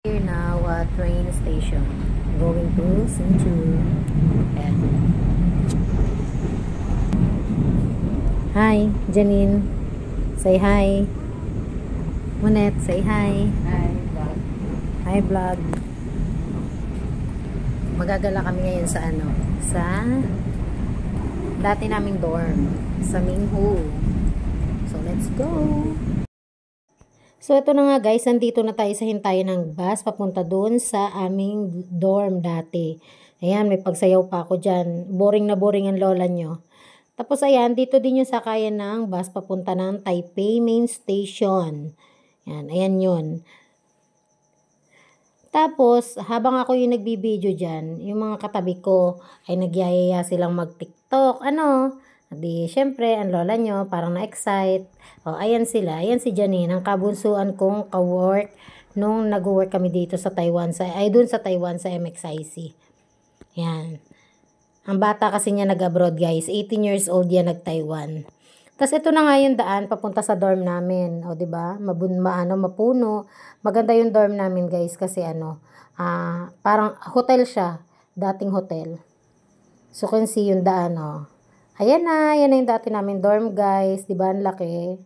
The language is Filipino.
Here now at train station. Going to Sinju. Ayan. Hi, Janine. Say hi. Monet, say hi. Hi, vlog. Hi, vlog. Magagala kami ngayon sa sa dati naming dorm sa Minghu. So, let's go. So, ito na nga guys, nandito na tayo sa hintayan ng bus papunta doon sa aming dorm dati. Ayan, may pagsayaw pa ako dyan. Boring na boring ang lola nyo. Tapos ayan, dito din yung sakayan ng bus papunta ng Taipei Main Station. Ayan, ayan yun. Tapos, habang ako yung nagbibideo dyan, yung mga katabi ko ay nagyayaya silang mag-tiktok. Di, syempre, ang lola nyo, parang na-excite. O, ayan sila. Ayan si Janine, ang kabunsuan kong ka-work nung nag-work kami dito sa Taiwan. Dun sa Taiwan, sa MXIC. Yan. Ang bata kasi niya nag-abroad, guys. 18 years old yan, nag-Taiwan. Tapos ito na nga yung daan papunta sa dorm namin. O, diba? Mapuno. Maganda yung dorm namin, guys, kasi parang hotel siya. Dating hotel. So, you can see yung daan, o. Ayan na yung dati namin dorm, guys. Diba, ang laki.